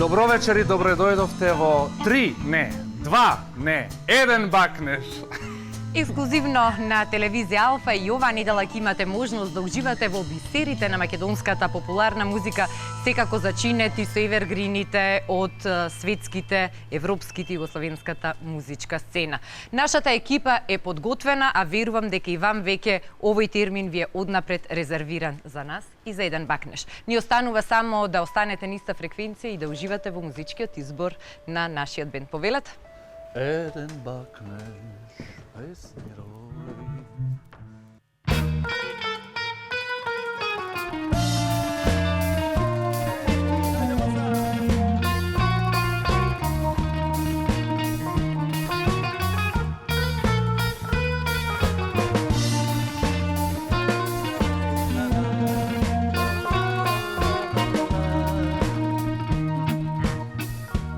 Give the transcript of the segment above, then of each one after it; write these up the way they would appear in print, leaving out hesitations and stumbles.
Добро вечер и добро дојдовте во 3, не, 2, не, 1 бакнеш. Ексклузивно на телевизија Алфа и оваа недела ќе имате можност да уживате во бисерите на македонската популарна музика, секако зачинети со евергрините од светските, европските и југословенската музичка сцена. Нашата екипа е подготвена, а верувам дека и вам веќе овој термин ви е однапред резервиран за нас и за 1 бакнеш. Ни останува само да останете на иста фреквенција и да уживате во музичкиот избор на нашиот бенд. Повелете? 1 бакнеш. Pesniroj.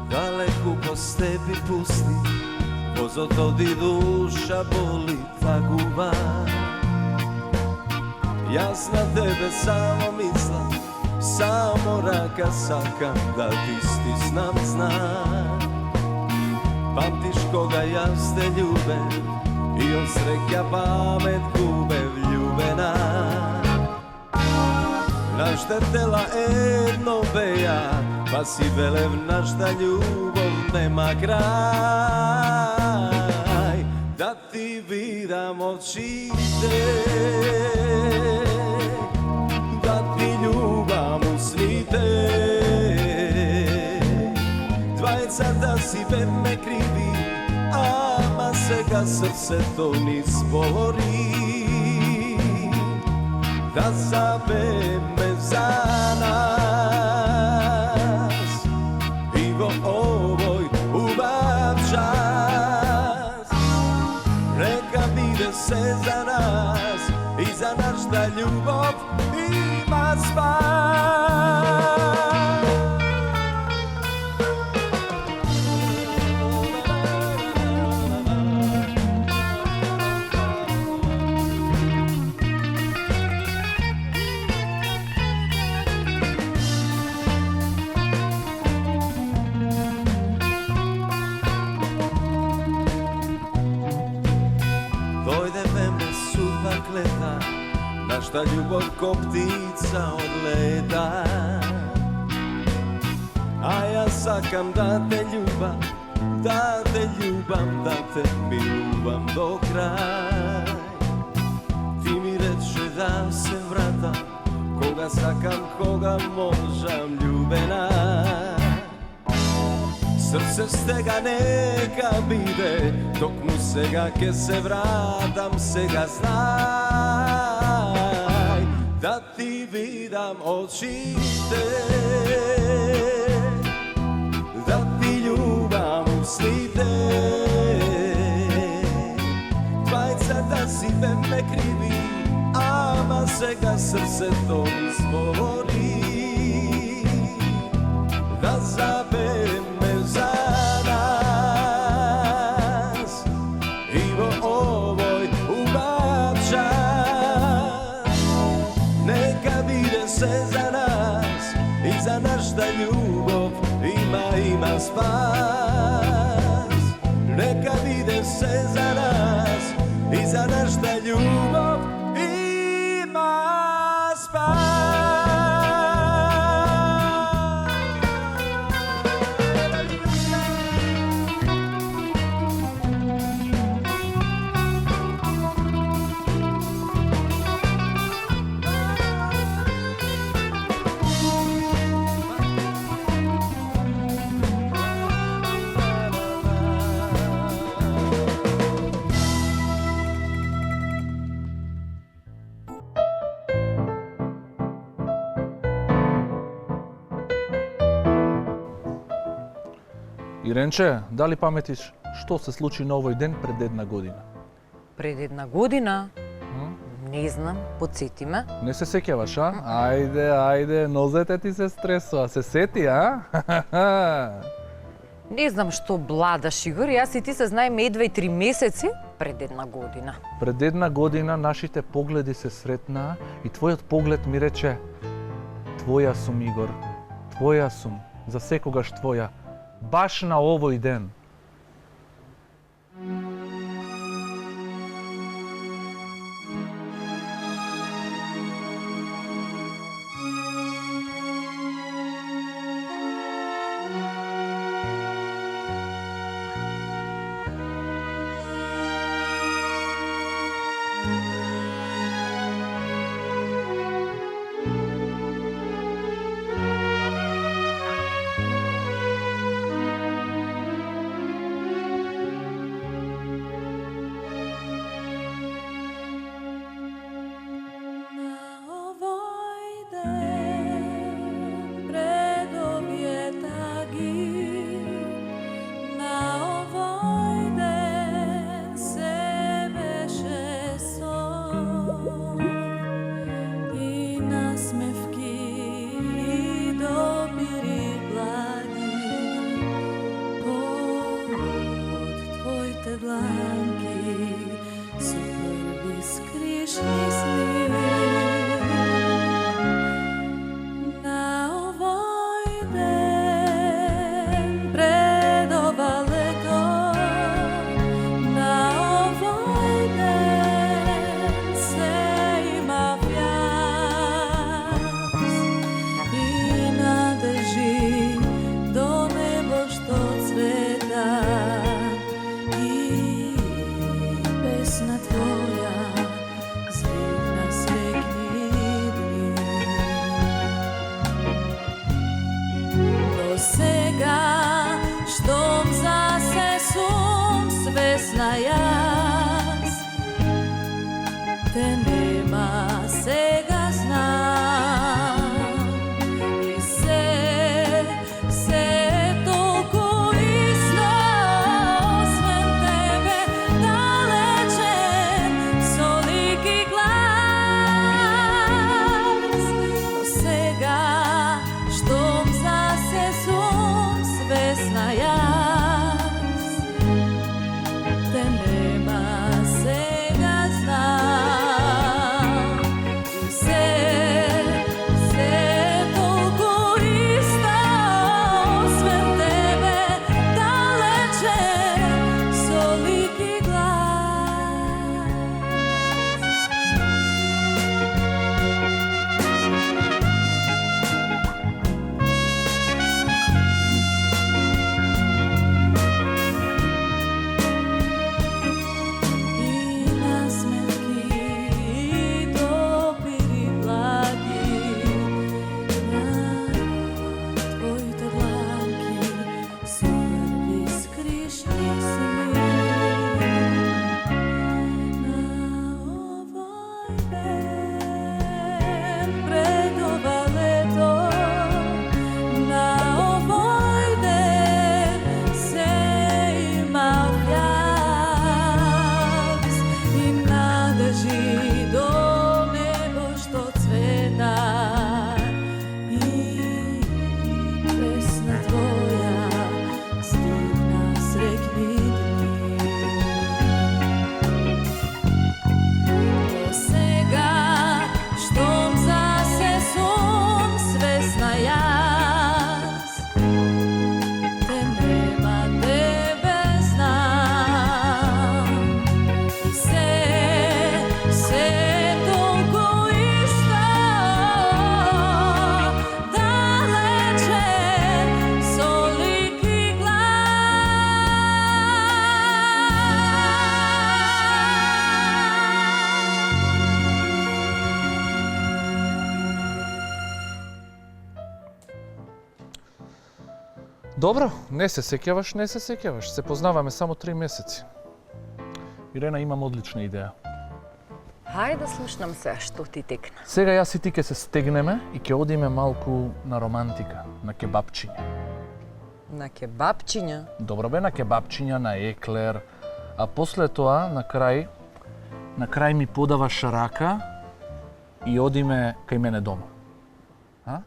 Далеку по степи пусти, возот оди, душа боли тагува. Јас на тебе само мислам, само рака сакам да ти стиснам знак. Памтиш кога јас те љубев и од среќа памет губев љубена. Нашите тела едно беа, па си велев нашта љубов нема крај. Да ти видам очите, да ти љубам усните. Двајцата си бевме криви, ама сега срцето ни збори. Да забеме за нас и во овој убав час. Нека биде се за нас и за нашата љубов има спас. Нашта љубов ко птица одлета, а јас сакам да те љубам, да те љубам, да те милувам до крај. Ти ми рече да се вратам, кога сакам, кога можам, љубена. Срце стега нека биде, токму сега ке се вратам, сега знај. Да ти видам очите, да ти љубам усните. Двајцата си бевме криви, ама сега срцето ни збори. Да забеме за нас и во овој убав час. Нека биде се за нас и за нашата љубов има спас. Нека биде се за нас и за нашата љубов има спас. Иренче, дали паметиш што се случи на овој ден пред 1 година? Пред 1 година? Не знам, подсети ме. Не се сеќаваш, а? Ајде, нозете ти се стресува, се сети, а? Не знам што бладаш, Игор, јас и ти се знаеме едва и 3 месеци пред 1 година. Пред 1 година нашите погледи се сретнаа и твојот поглед ми рече: твоја сум, Игор, твоја сум. за секогаш твоја, баш на овој ден. Добро, не се сеќаваш, се познаваме само 3 месеци. Ирена, имам одлична идеја. Хајде да слушнам се, што ти текна. Сега јас и ти ќе се стегнеме и ќе одиме малку на романтика, на кебапчиња. На кебапчиња? Добро бе, на кебапчиња, на еклер, а после тоа на крај ми подаваш рака и одиме кај мене дома. А?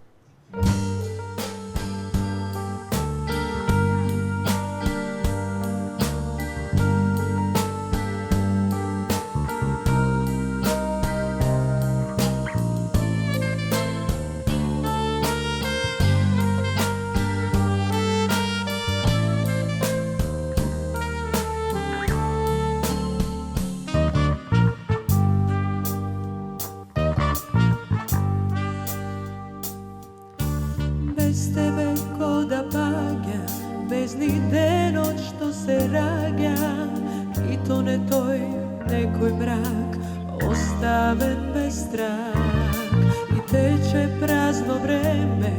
десни денот што се раѓа, и то не тој некој мрак, оставен без трак. И тече празно време,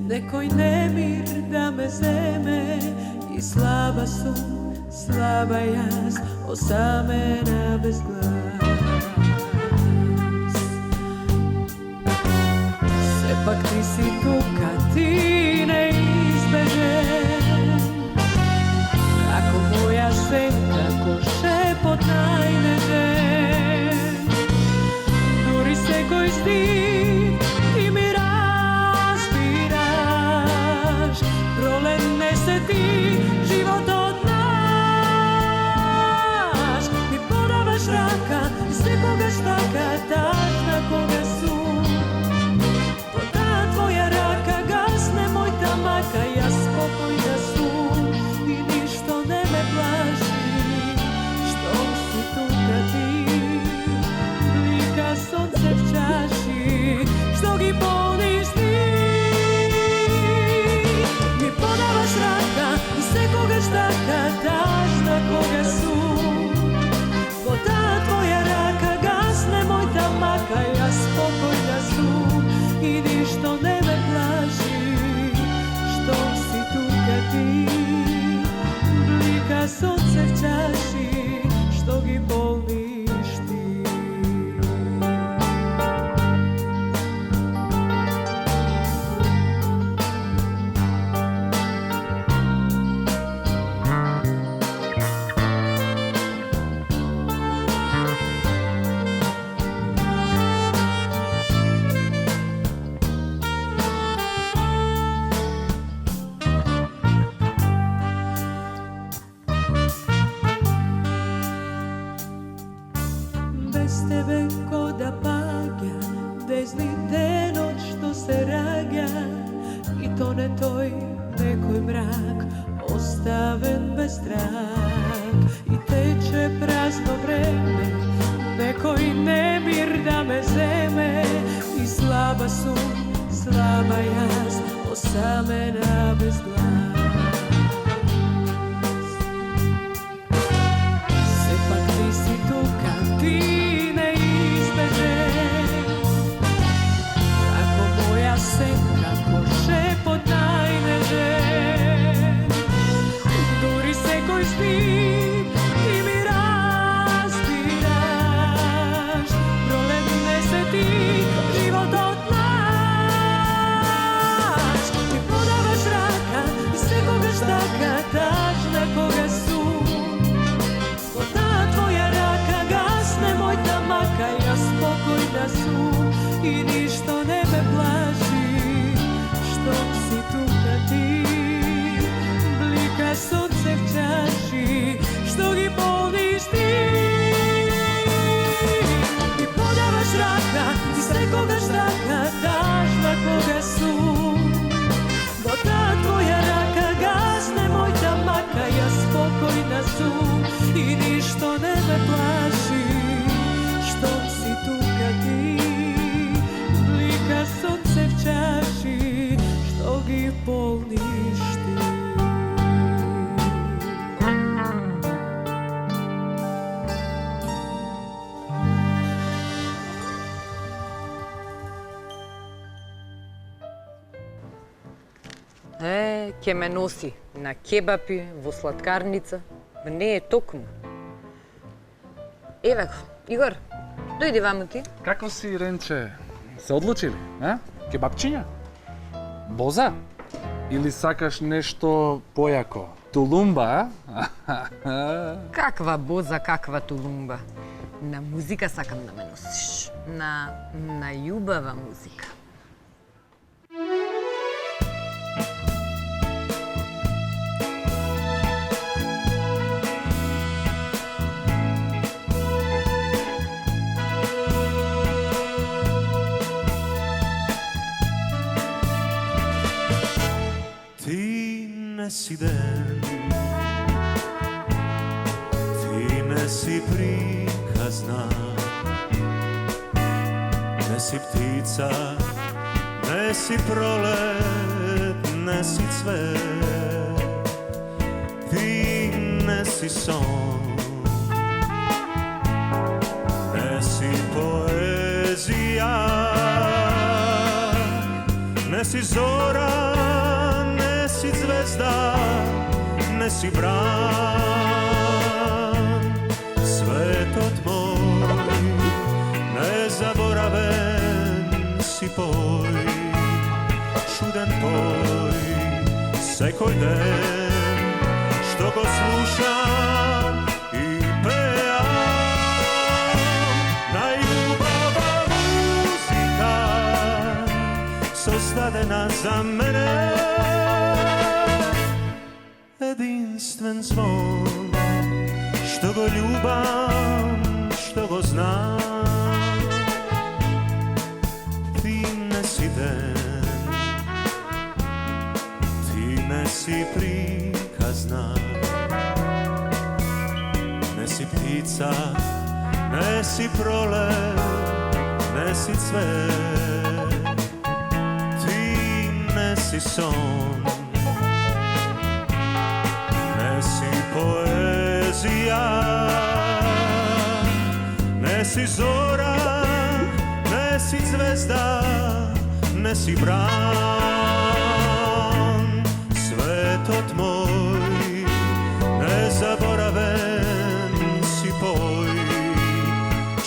некој немир да ме земе, и слаба сум, слаба јас, осамена без глас. Сепак ти си тука, ти не избежен, како моја сенка, како шепот најнежен. Дури секој стих ти ми разбираш, пролет не се ти, животот наш. Ми подаваш рака и секогаш така, тажна кога сум. Во таа твоја рака гасне мојта мака, јас спокојна сум и ништо не ме плаши. Штом си тука ти, блика сонце в чаши, што ги полниш ти. Ми подаваш рака и секогаш така, тажна кога сум. Во таа твоја рака гасне мојта мака, јас спокојна сум и ништо не ме плаши. Штом си тука ти, блика сонце в чаши, што ги полниш ти. Без тебе кода паѓа, десни денот што се раѓа, и то не тој некој мрак, оставен без трак. И тече празно време, некој немир да ме земе, и слаба сум, слаба јас, осамена без глас. Сепак ти си тука, ти не избежен, како моја сенка, како шепот најнежен. Дури секој стих ти ми разбираш, пролет не се ти, животот наш. Ми подаваш рака и секогаш така, тажна кога сум. Во таа твоја рака гасне мојта мака, јас спокојна сум и ништо не ме плаши. Штом си тука ти, блика сонце в чаши, што ги полниш ти. Ми подаваш рака и секогаш така, тажна кога сум. Во таа твоја рака гасне мојта мака, јас спокојна сум и ништо не ме плаши. Штом си тука ти, блика сонце в чаши, што ги полниш ти. Ке ме носи на кебапи, во сладкарница. Не е токму. Еве го, Игор, дојди ваму ти. Како си, Ренче? Се одлучили, а? Кебапчиња? Боза? Или сакаш нешто појако? Тулумба, а? Каква боза, каква тулумба. На музика сакам да ме носиш. На љубава музика. не си ден, ти не си приказна, не си птица, не си пролет, не си цвет, ti ne si son, ne si poezija, ne si zora, ne si zvezda, ne si bran, svetot moj, nezaboraven si poj, čudan poj, sekoj den, što go slušam i pejam, najljubava muzika, sostadena za mene, jedinstven zvon, što go ljubam, što go znam, ti ne si den, ti ne si prikazna, ne si ptica, ne si prolev, ne si cvet, ti ne si son, ne si poezija, ne si zora, ne si zvezda, ne si bran, svetot moj, nezaboraven si poj,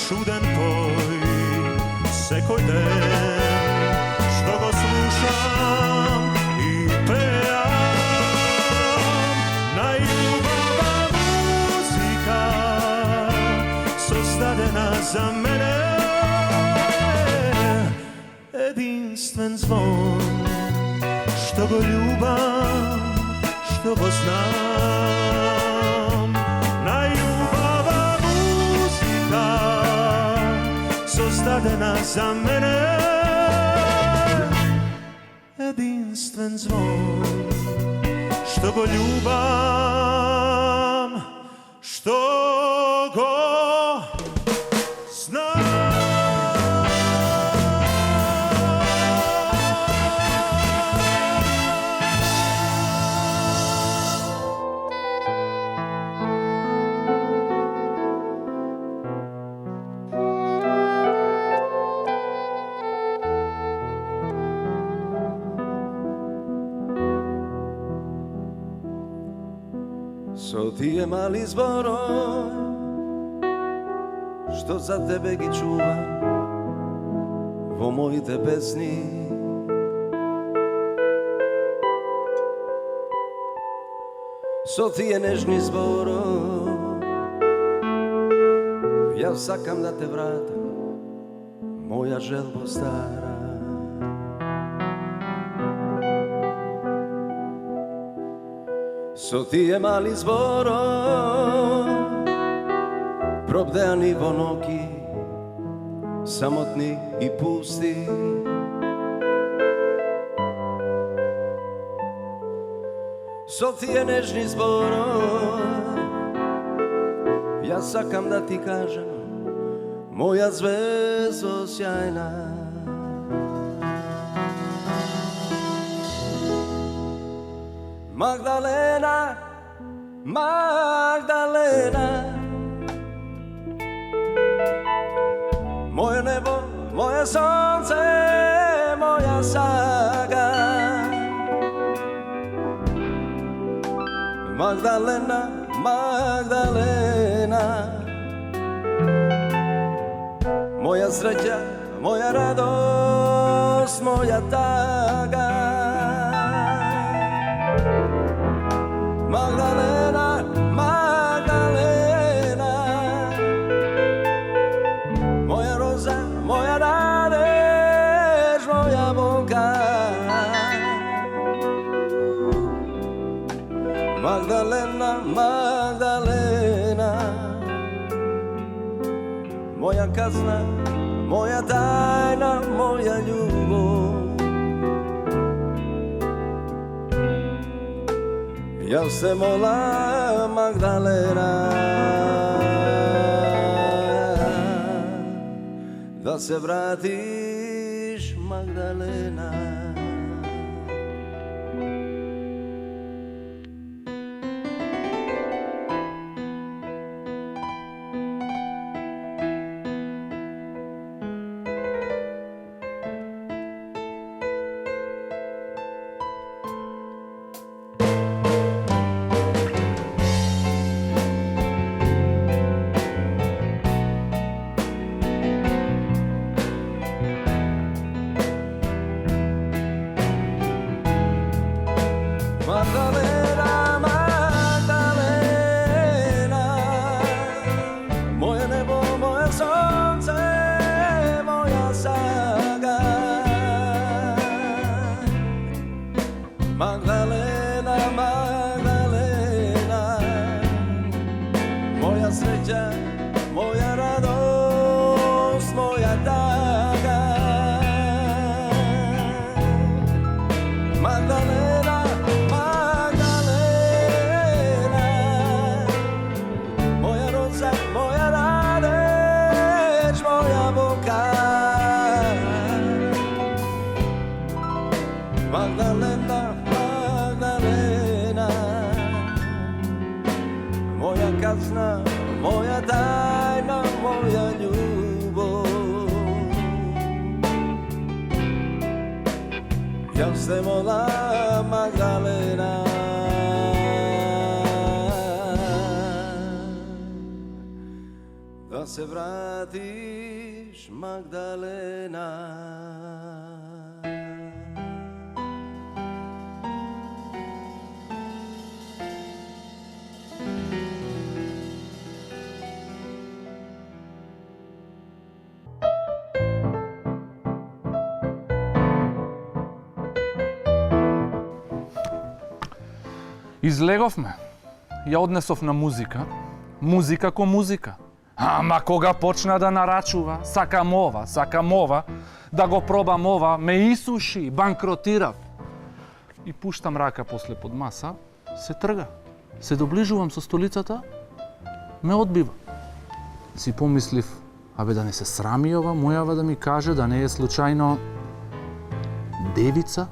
čudan poj, sekoj den, što go slušam i pejam, najljubava muzika, sostadena za mene, jedinstven zvon, što go ljubam, što go znam, najljubava muzika, sostadena za mene, jedinstven zvon, što go ljubam, što go znam. So tije mali zboroj, što za tebe gi čuvam, vo mojite pesni. So tije nežni zboroj, ja sakam da te vratam, moja želbo stara. So tije mali zboroj, probdejani vonoki, samotni i pusti. So tije nežni zboroj, ja sakam da ti kažem, moja zvezdo sjajna. Magdalena, Magdalena, moje nebo, moje sonce, moja saga. Magdalena, Magdalena, moja sreća, moja radost, moja taga. Magdalena, Magdalena, moja roza, moja nadež, moja bolka. Magdalena, Magdalena, moja kazna, moja tajna, moja ljubov. Ja se mola Magdalena, da se vratiš Magdalena. Chiostemo la Magdalena. Da se vratiš, Magdalena. Излеговме. Ја однесов на музика. Музика ко музика. Ама кога почна да нарачува, сакам ова, да го пробам ова, ме исуши, банкротирав. И пуштам рака после под маса, се трга. Се доближувам со столицата, ме одбива. Си помислив, абе да не се срами ова, мојава да ми каже да не е случајно девица?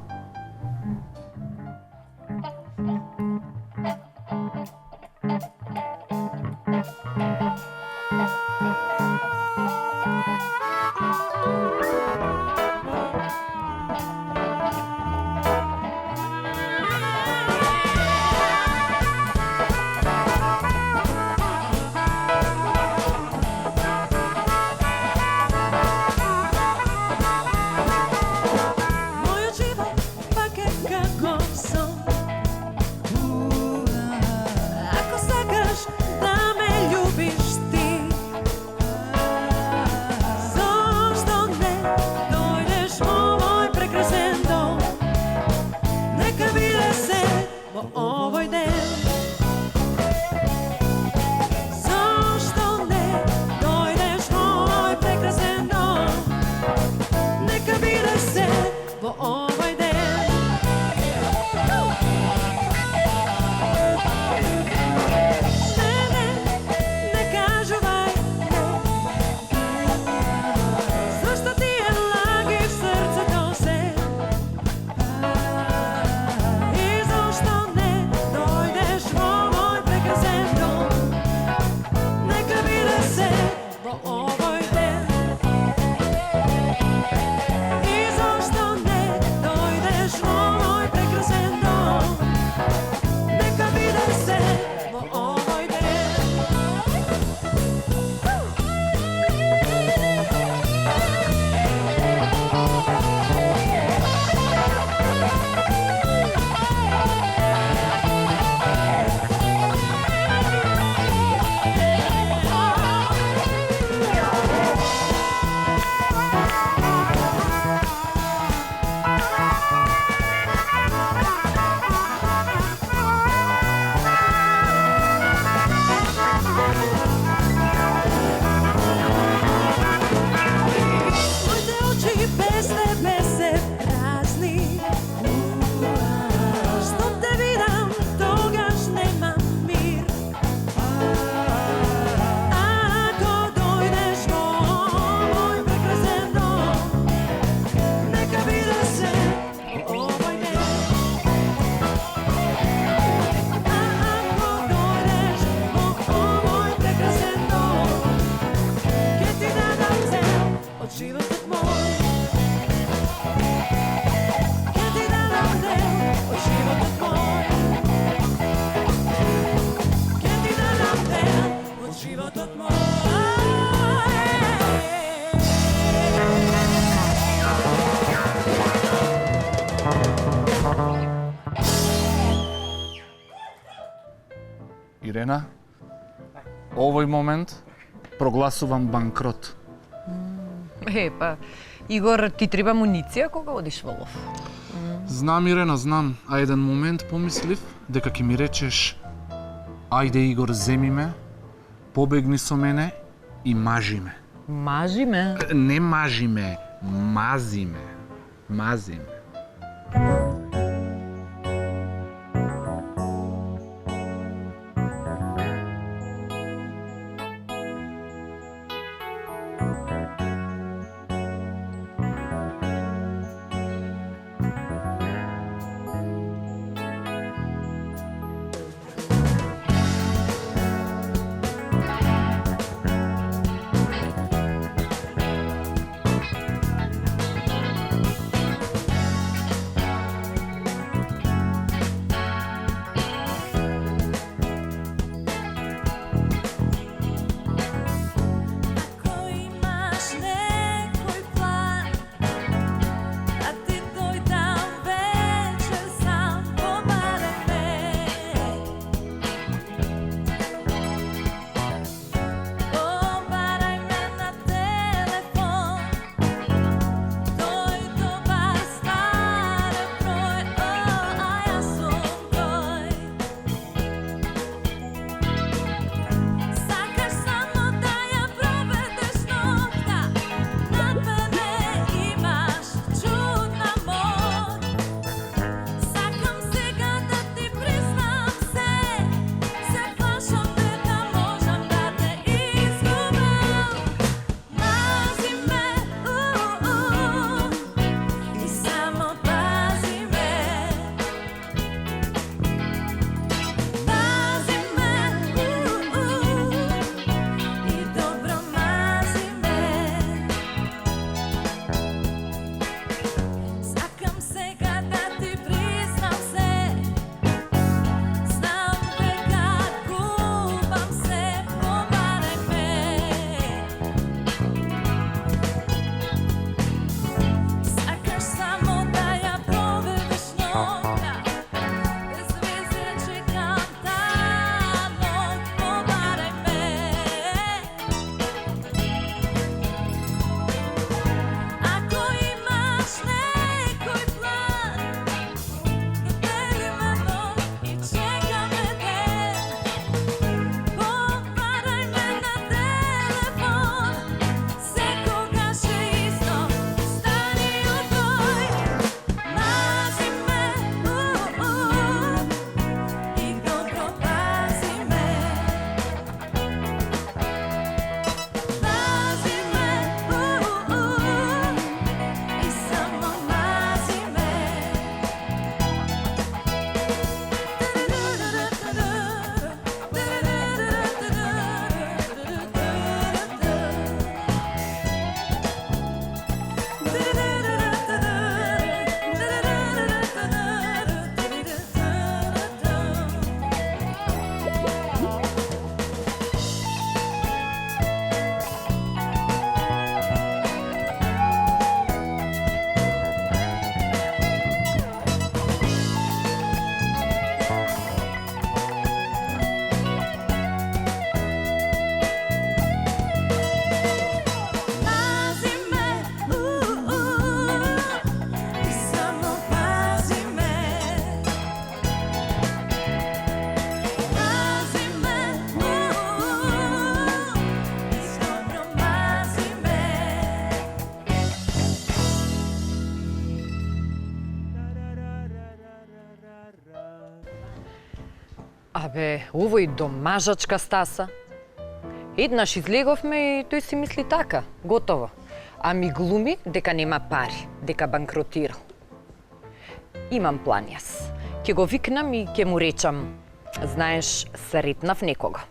Ирена, овој момент прогласувам банкрот. Па, Игор, ти треба муниција кога одиш во лов? Знам, Ирена, знам. А еден момент помислив дека ќе ми речеш ајде, Игор, земи ме, побегни со мене и мажи ме. Мажи ме? Не мажи ме, мази ме. Мази ме. Абе, овој домажачка Стаса. Еднаш излеговме и тој си мисли така, готово. А ми глуми дека нема пари, дека банкротирал. Имам план јас. Ќе го викнам и ќе му речам: знаеш, сретнав некога.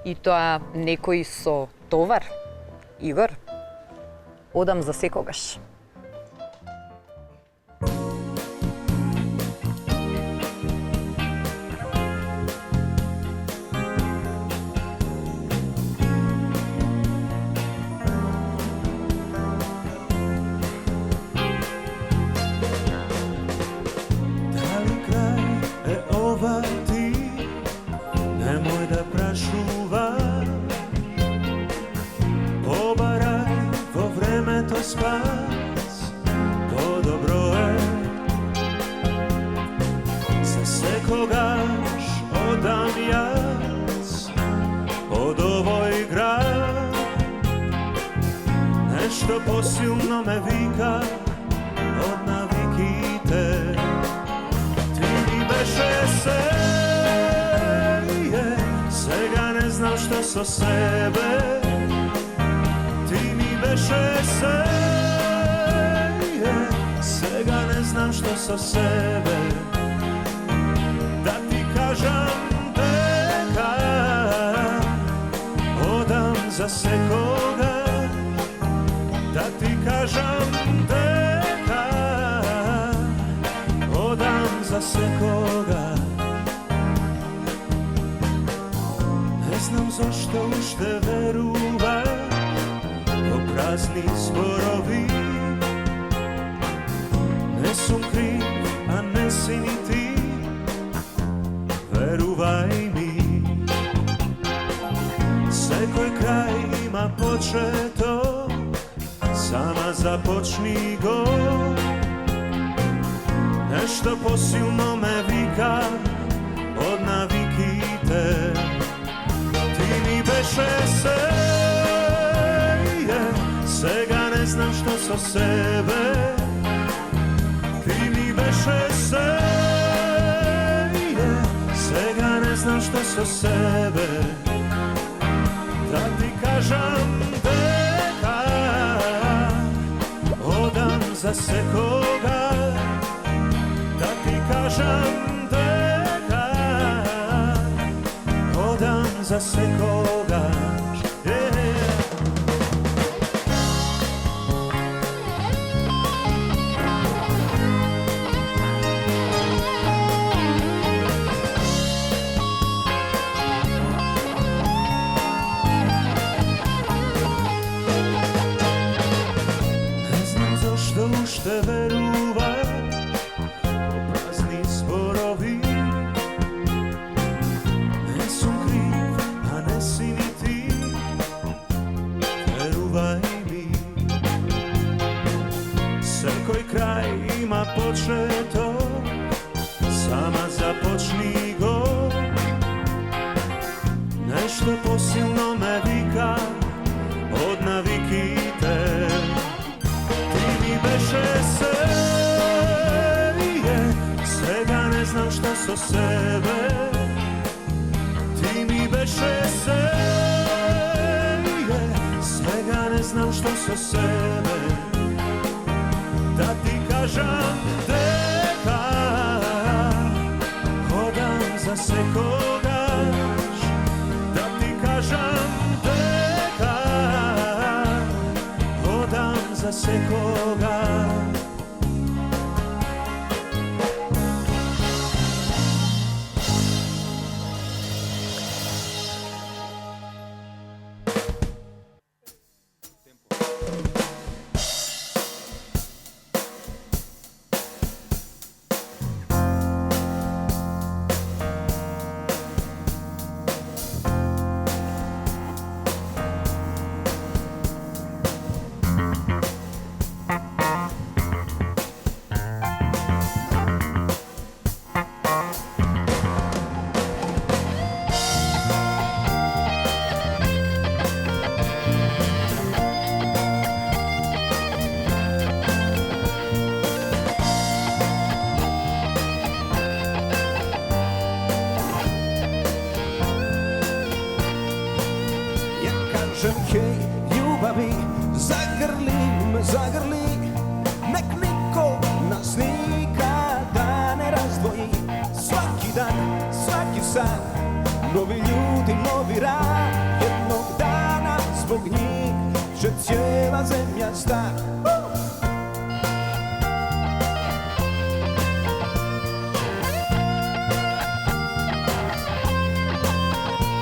И тоа некој со товар. Игор, одам за секогаш. Дали крај е ова ти? Немој да прашуваш. Побарај во времето спас, подобро е. За секогаш одам јас од овој град. Нешто посилно ме вика од навиките. Ти ми беше се, сега не знам што со себе. Ти ми беше се, сега не знам што со себе. Да ти кажам дека одам за секога. Да ти кажам дека одам за секога. Не знам зашто уште верувам во празни зборови. Не сум крив, а не си ни ти. Верувај ми. Секој крај има почеток, сама започни го. Нешто посилно ме вика од навиките. Ти ми беше се, сега не знам што со себе. Ти ми беше се, сега не знам што со себе. Да ти кажам дека одам за секога. Да ти кажам дека одам за секогаш. Не знам зашто уште верувам во празни зборови. Не сум крив, а не си ни ти. Верувај ми. Секој крај има почеток, сама започни го. Нешто посилно ме вика од навиките. Ти ми беше се, сега не знам што со себе. Ти ми беше се, сега не знам што со себе. Да ти кажам дека одам за секогаш. Да ти кажам дека одам за секогаш. zagrli, nek niko nas nikada ne razdvoji. Svaki dan, svaki san, novi ljudi, novi rad. Jednog dana zbog njih će cijela zemlja stat.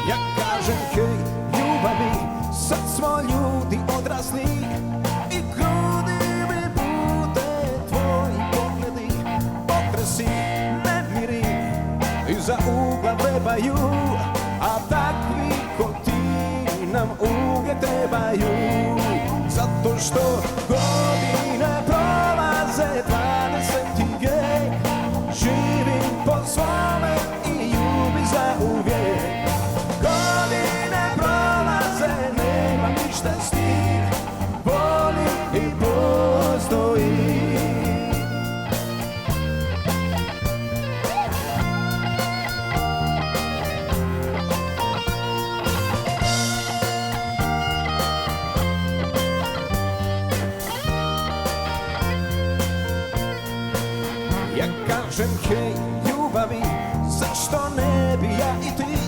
Ja kažem hej, ljubavi, sad smo ljudi odrasli i grudi mi bude tvoj pogledi. Potresi, nemiri, iza ugla vrebaju, a takvi ko ti nam uvijek trebaju. Zato što godine prolaze 20. gej, živim po svome i ljubi za uvijek. Godine prolaze, nema ništa s tim, voli i postoji. Ja kažem hej, ljubavi, zašto ne bi ja i ti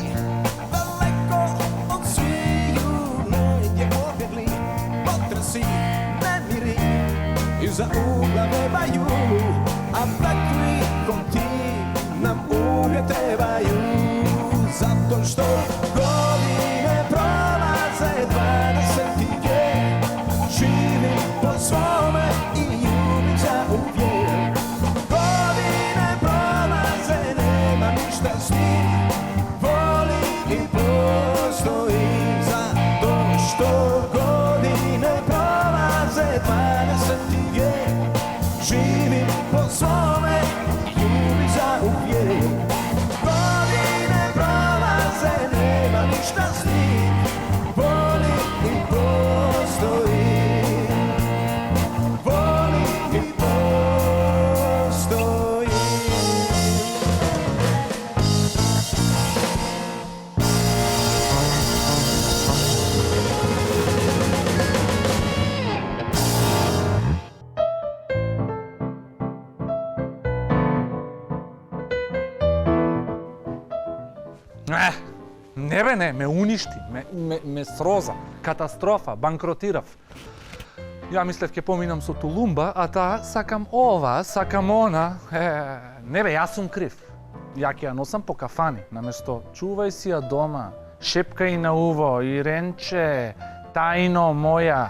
daleko od sviju negdje pobjegli. Potresi, nemiri, iza ugla vrebaju, a takvi ko ti nam uvijek trebaju. Zato što godine prolaze 20. gej, živim po svome i ljubim za uvijek. Godine prolaze, nema ništa s njim, voli i postoji. Zato što godine prolaze 20. gej, živim po svome i ljubim za uvijek. Godine prolaze, nema ništa s njim, voli i postoji. Voli i postoji. Не бе, не, ме уништи, ме сроза, катастрофа, банкротирав. Ја мислев ке поминам со тулумба, а таа сакам ова, сакам она. Не бе, јас сум крив. Ја ќе ја носам по кафани, наместо чувај си ја дома, шепкај на уво, Иренче, тајно моја.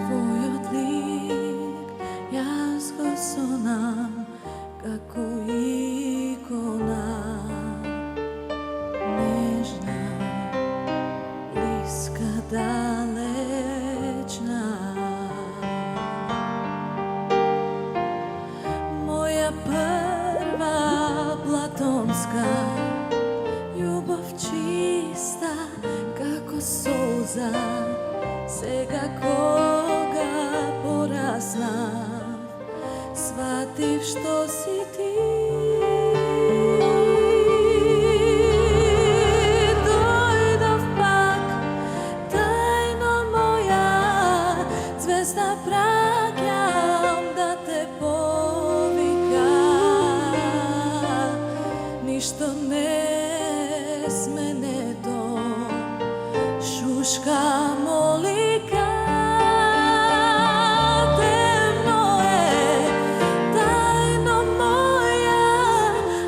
Твојот лик, јас го сонам како икона, нежна, блиска, далечна. Моја прва платонска љубов, чиста како солза. Сега кога пораснав, сватив што си ти. Дојдов пак, тајно моја, звезда праќам да те повика. Ништо не сменето, шушка молика. Темно е, тајно моја,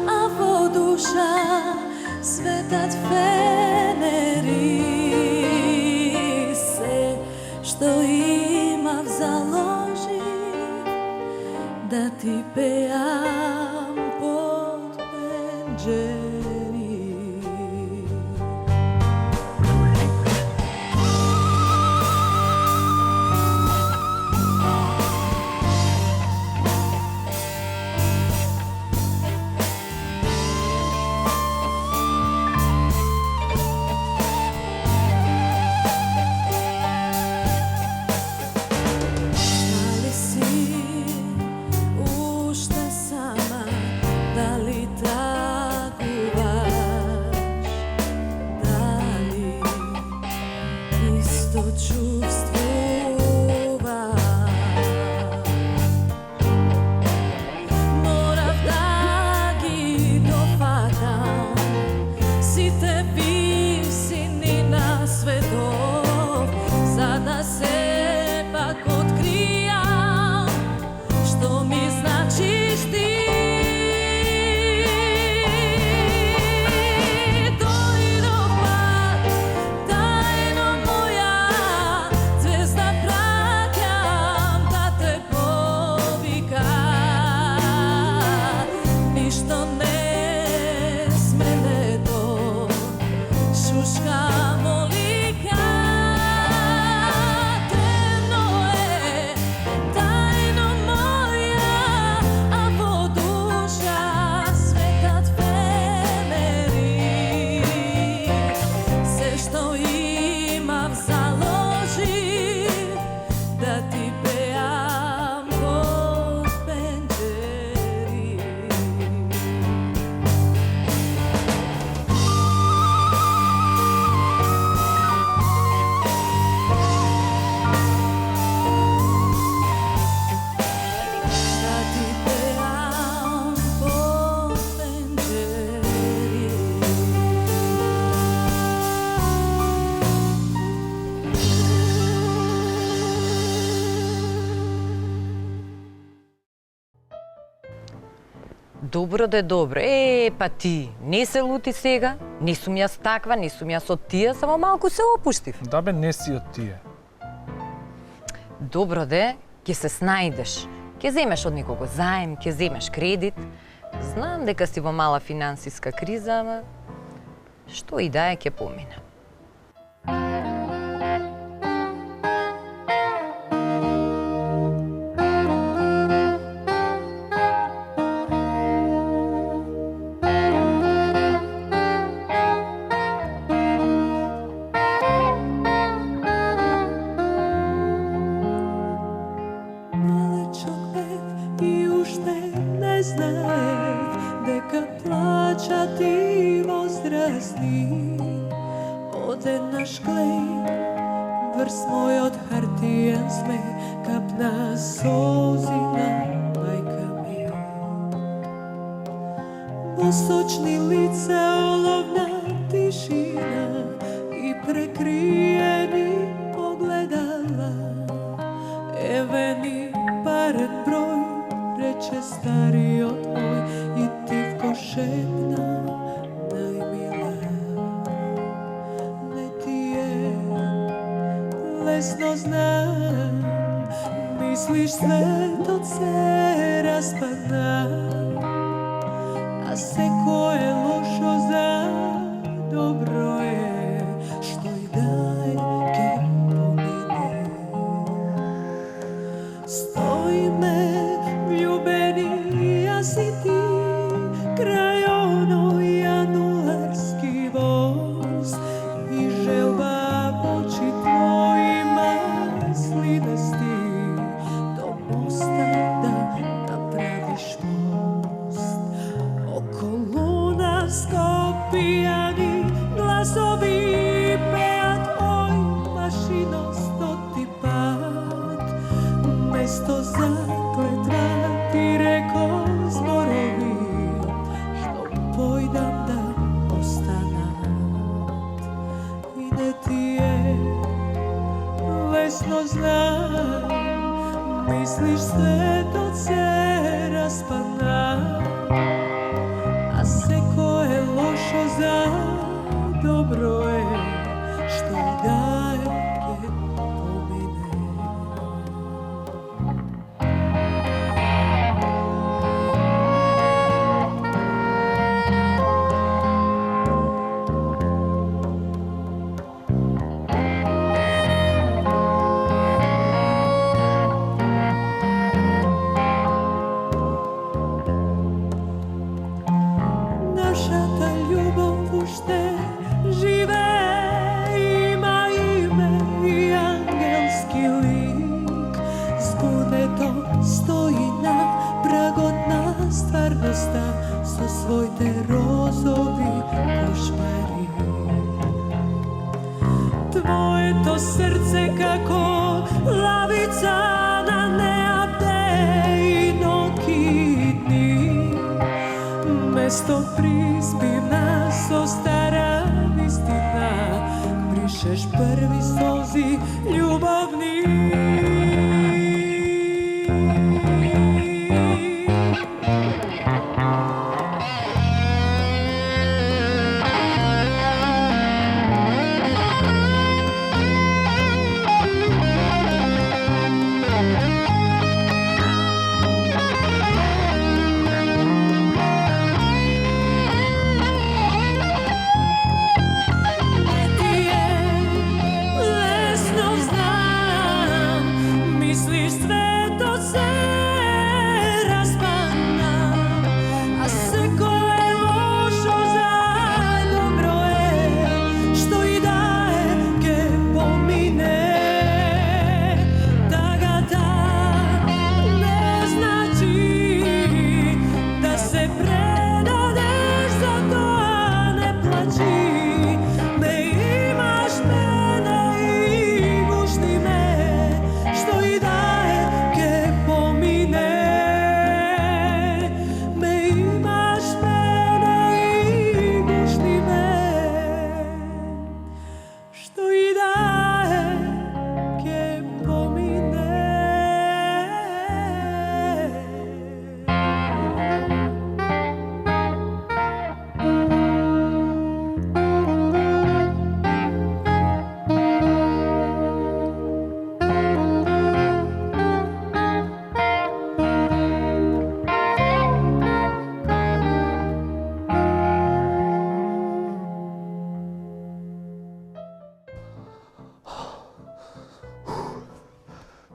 а во душа светат фенери. Се што имав заложив да ти пеам под пенџери. чувствува. Морав да ги дофатам сите висини на светот, за да се пак откријам што ми значиш ти. Добро де добро. Па ти, не се лути сега? Не сум јас таква, не сум јас од тие, само малку се опуштив. Да бе, не си од тие. Добро де, ќе се снајдеш. Ќе земеш од некого заем, ќе земеш кредит. Знам дека си во мала финансиска криза, ама што и да е, ќе помине. Одеднаш клеј врз мојот хартиен смеј капна солзи на мајка ми. Во сочни лица оловна тишина и прекриени погледала. Еве ни парен број, рече стариот мој и тивко шепна. Лесно знам, мислиш светот се распадна, а секое лошо за добро е, што и да е ке помине. Стоиме вљубени јас и ти крај оној јануарски воз и желба в очи твои сливести до моста да направиш мост. Околу нас скопијани гласови пеат, ој машино стоти пат. Место за клетва ти реко зборови, што појдам да останат. И не ти е лесно знам, мислиш светот се распадна, а секое лошо за добро е, што и да е ке помине. стварноста со своите розови кошмари. Твој твоето срце како лавица на неапдеинокидни. Место приспивна со стара вистина, бришеш први солзи љубовни.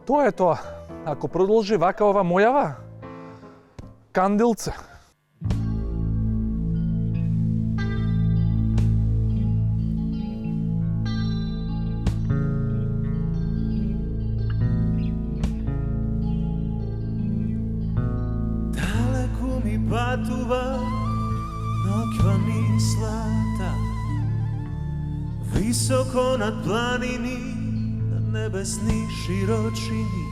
Тоа е тоа. Ако продолжи вака ова мојава, кандилце. Далеку ми патува ноќва мислата, високо над планини, небесни широчини.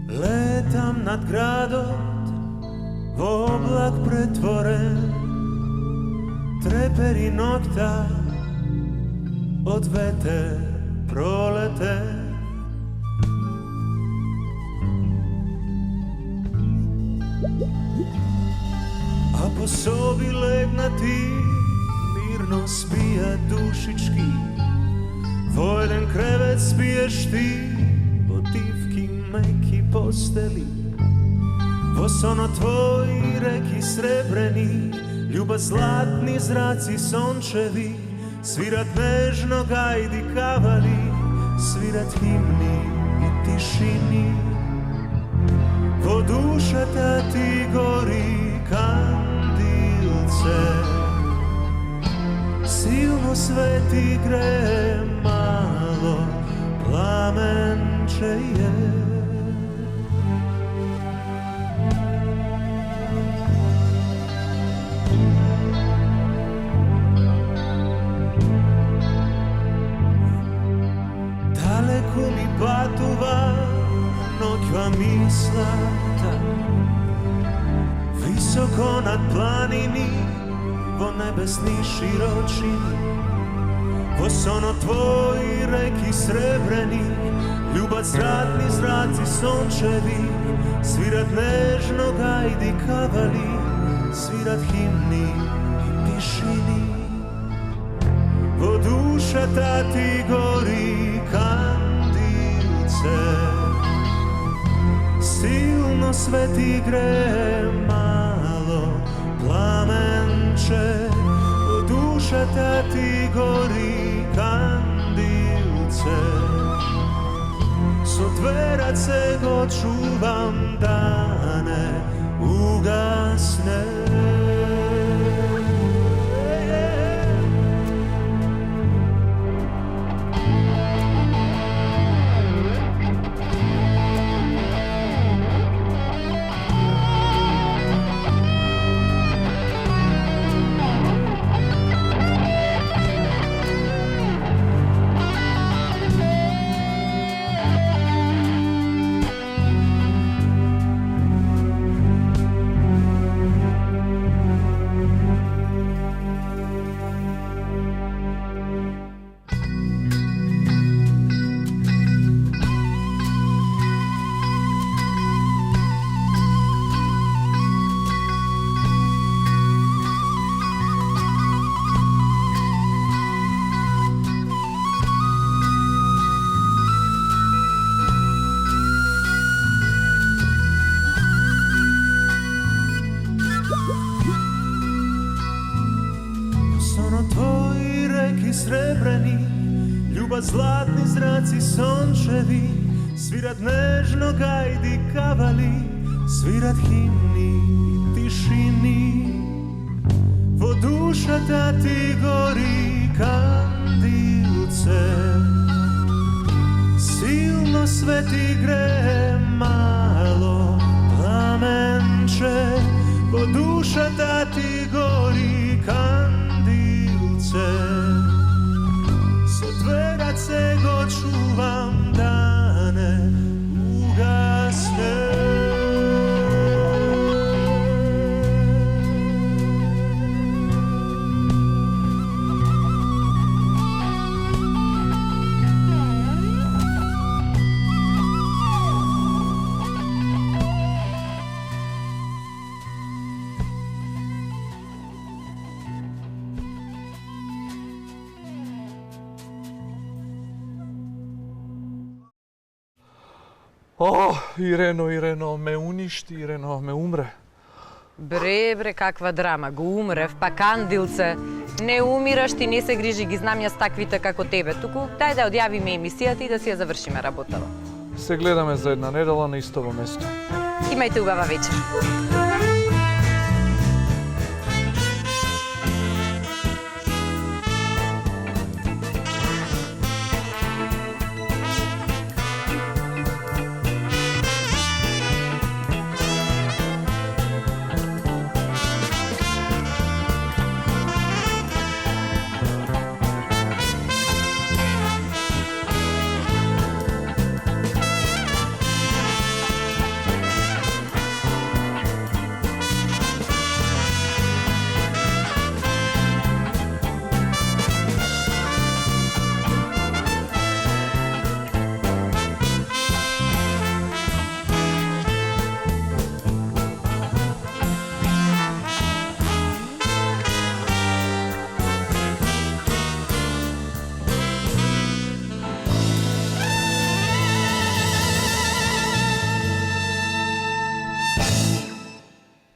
Летам над градот во облак претворен, трепери ноќта од ветер пролетен. А по соби легнати мирно спија душички, во еден кревет спиеш ти, во тивки меки постели. Во соно твои реки сребрени, љуба златни зраци сончеви, свират нежно гајди кавали, свират химни и тишини. Во душата ти гори кандилце, силно свети грее, мало пламенче е. Далеку ми патува ноќва мислата, високо над планини, во небесни широчини. Во соно твои реки сребрени, љубат зратни зраци сончеви, свират нежно гајди кавали, свират химни и тишини. Во душата ти гори кандилце, силно свети грее, мало пламенче. Во душата ти гори кандилце, со две раце го чувам да не угасне. реки сребрени, љуба златни зраци сончеви, свират нежно гајди кавали, свират химни тишини. Во душата ти гори кандилце, силно свети грее мало пламенче. Во душата ти гори кандилце, со две раце го чувам да не угасне. О, Ирено, ме уништи, Ирено, ме умре. Бре, каква драма, го умрев, па кандилце. Не умираш, ти не се грижи, ги знам јас таквите како тебе. Туку, дај да одјавиме емисијата и да си ја завршиме работава. Се гледаме за една недела на истово место. Имајте убава вечер.